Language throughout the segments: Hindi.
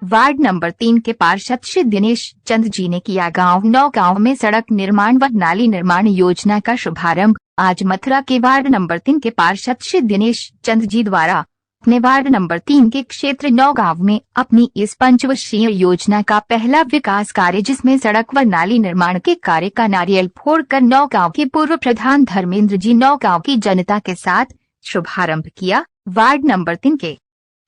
वार्ड नंबर 3 के पार्षद श्री दिनेश चंद जी ने किया गांव नौगांव में सड़क निर्माण व नाली निर्माण योजना का शुभारंभ। आज मथुरा के वार्ड नंबर 3 के पार्षद श्री दिनेश चंद जी द्वारा अपने वार्ड नंबर 3 के क्षेत्र नौगांव में अपनी इस पंचवर्षीय योजना का पहला विकास कार्य, जिसमें सड़क व नाली निर्माण के कार्य का नारियल फोड़कर नौगांव के पूर्व प्रधान धर्मेंद्र जी नौगांव की जनता के साथ शुभारंभ किया। वार्ड नंबर 3 के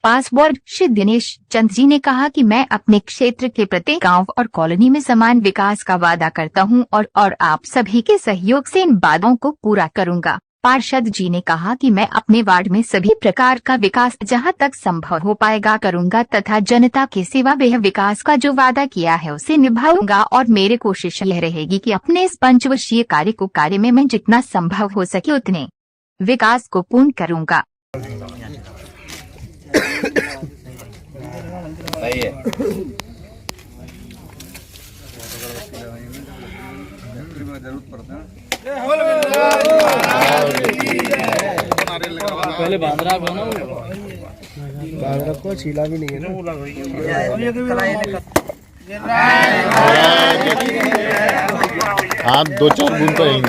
पासवर्ड श्री दिनेश चंद जी ने कहा कि मैं अपने क्षेत्र के प्रत्येक गांव और कॉलोनी में समान विकास का वादा करता हूं और आप सभी के सहयोग से इन वादों को पूरा करूंगा। पार्षद जी ने कहा कि मैं अपने वार्ड में सभी प्रकार का विकास जहां तक संभव हो पाएगा करूंगा तथा जनता की सेवा वह विकास का जो वादा किया है उसे निभाऊंगा और मेरी कोशिश यह रहेगी कि अपने इस पंचवर्षीय कार्य में मैं जितना संभव हो सके उतने विकास को पूर्ण करूंगा। सही है। पहले बांद्रा को ना बांद्रा को छीला भी नहीं है ना। हाँ, 2-4 बूंद तो यही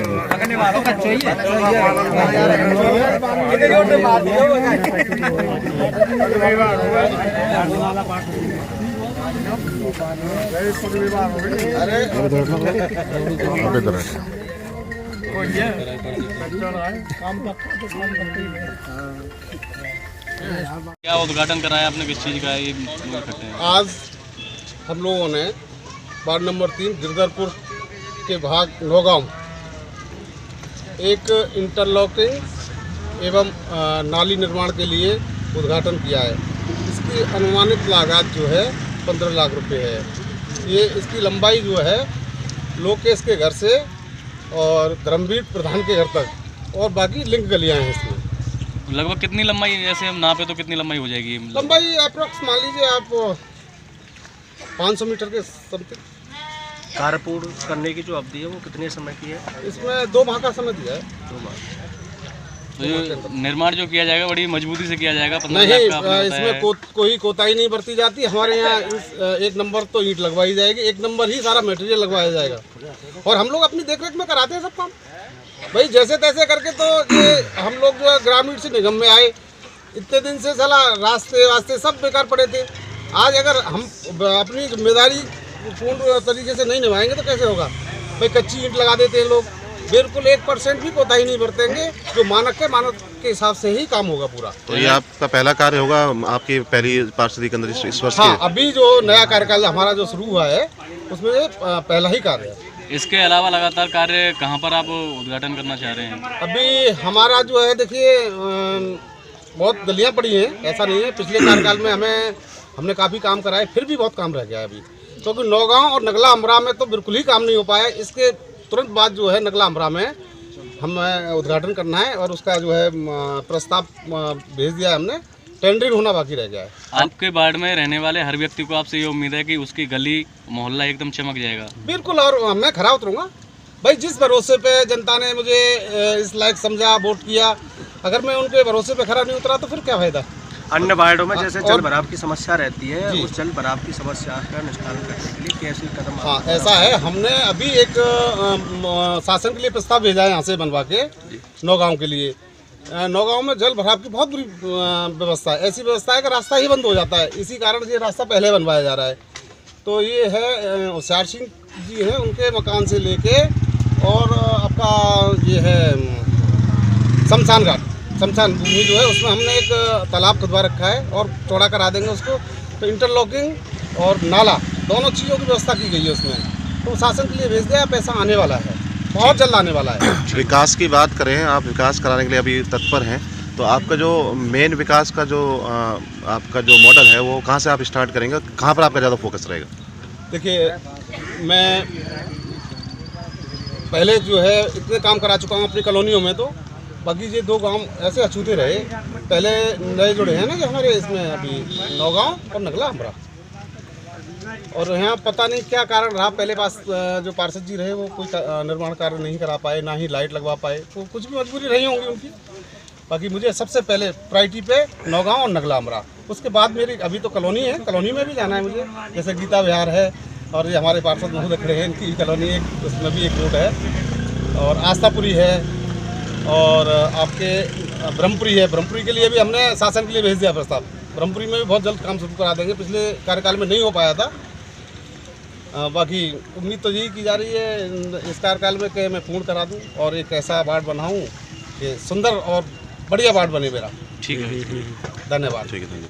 क्या उद्घाटन कराया आपने, किस चीज का ये? आज हम लोगों ने वार्ड नंबर 3 गिरधरपुर के भाग नौगांव एक इंटरलॉकिंग एवं नाली निर्माण के लिए उद्घाटन किया है। इसकी अनुमानित लागत जो है 15 लाख रुपए है। ये इसकी लंबाई जो है लोकेश के घर से और धर्मवीर प्रधान के घर तक और बाकी लिंक गलियां हैं। इसमें लगभग कितनी लंबाई, जैसे हम नापे तो कितनी लंबाई हो जाएगी? लंबाई अप्रोक्स मान लीजिए आप 500 मीटर के समथिंग। कार्य पूर्ण करने की जो अवधि है वो कितने समय की है? इसमें 2 माह का समय दिया है। 2 माह। तो जो निर्माण जो किया जाएगा बड़ी मजबूती से किया जाएगा? नहीं, इसमें कोई कोताही नहीं बरती जाती। हमारे यहाँ 1 नंबर तो ईंट लगवाई जाएगी, 1 नंबर ही सारा मटेरियल लगवाया जाएगा और हम लोग अपनी देखरेख में कराते हैं सब काम। भाई जैसे तैसे करके तो ये हम लोग जो है ग्रामीण से निगम में आए, इतने दिन से साला रास्ते वास्ते सब बेकार पड़े थे। आज अगर हम अपनी जिम्मेदारी पूर्ण तरीके से नहीं निभाएंगे तो कैसे होगा? भाई कच्ची ईंट लगा देते हैं लोग, बिल्कुल 1% भी कोताही नहीं बरतेंगे। जो मानक के हिसाब से ही काम होगा पूरा। तो ये आपका पहला कार्य होगा आपकी पहली पार्षदी के अंदर इस वर्ष? हाँ, अभी जो नया कार्यकाल हमारा जो शुरू हुआ है उसमें पहला ही कार्य है। इसके अलावा लगातार कार्य कहाँ पर आप उद्घाटन करना चाह रहे हैं? अभी हमारा जो है देखिए बहुत गलियाँ पड़ी हैं, ऐसा नहीं है। पिछले कार्यकाल में हमने काफ़ी काम कराए, फिर भी बहुत काम रह गया है अभी, क्योंकि नौगांव और नगला अमरा में तो बिल्कुल ही काम नहीं हो पाया। इसके तुरंत बाद जो है नगला अमरा में हमें उद्घाटन करना है और उसका जो है प्रस्ताव भेज दिया है हमने। टेंडरिंग होना बाकी रह गया है। आपके वार्ड में रहने वाले हर व्यक्ति को आपसे ये उम्मीद है कि उसकी गली मोहल्ला एकदम चमक जाएगा? बिल्कुल, और मैं खरा उतरूंगा। भाई जिस भरोसे पे जनता ने मुझे इस लायक समझा, वोट किया, अगर मैं उनके भरोसे पे खरा नहीं उतरा तो फिर क्या फायदा? अन्य वार्डों में जैसे जल भराव की समस्या रहती है, उस जल भराव की समस्या का निस्तारण करने के लिए कैसे कदम? हाँ, ऐसा है, हमने अभी एक शासन के लिए प्रस्ताव भेजा है यहाँ से बनवा के नौगांव के लिए। नौगांव में जल भराव की बहुत बुरी व्यवस्था है। ऐसी व्यवस्था है कि रास्ता ही बंद हो जाता है। इसी कारण ये रास्ता पहले बनवाया जा रहा है। तो ये है होशियार सिंह जी हैं, उनके मकान से लेके और आपका ये है शमशान भूमि जो है उसमें हमने एक तालाब खुदवा रखा है और चौड़ा करा देंगे उसको। तो इंटरलॉकिंग और नाला दोनों चीज़ों की व्यवस्था की गई है उसमें। तो शासन के लिए भेज दिया, पैसा आने वाला है, बहुत जल्द आने वाला है। विकास की बात करें, आप विकास कराने के लिए अभी तत्पर हैं, तो आपका जो मेन विकास का जो आपका जो मॉडल है वो कहाँ से आप स्टार्ट करेंगे, कहाँ पर आपका ज़्यादा फोकस रहेगा? देखिए, मैं पहले जो है इतने काम करा चुका हूँ अपनी कॉलोनियों में, तो बाकी ये 2 गांव ऐसे अछूते रहे। पहले नए जुड़े हैं ना जो हमारे इसमें अभी नौगांव और नगला अमरा, और यहाँ पता नहीं क्या कारण रहा, पहले पास जो पार्षद जी रहे वो कोई निर्माण कार्य नहीं करा पाए, ना ही लाइट लगवा पाए। तो कुछ भी मजबूरी रही होंगी उनकी। बाकी मुझे सबसे पहले प्रायोरिटी पे नौगांव और नगला अमरा, उसके बाद मेरी अभी तो कॉलोनी है, कॉलोनी में भी जाना है मुझे, जैसे गीता विहार है और ये हमारे पार्षद महोदय खड़े हैं, इनकी कॉलोनी एक, उसमें भी एक रोड है, और आस्थापुरी है, और आपके ब्रह्मपुरी है। ब्रह्मपुरी के लिए भी हमने शासन के लिए भेज दिया प्रस्ताव, ब्रह्मपुरी में भी बहुत जल्द काम शुरू करा देंगे, पिछले कार्यकाल में नहीं हो पाया था। बाकी उम्मीद तो यही की जा रही है इस कार्यकाल में कि मैं पूर्ण करा दूं और एक ऐसा वार्ड बनाऊं कि सुंदर और बढ़िया वार्ड बने मेरा। ठीक है, धन्यवाद। ठीक है, धन्यवाद।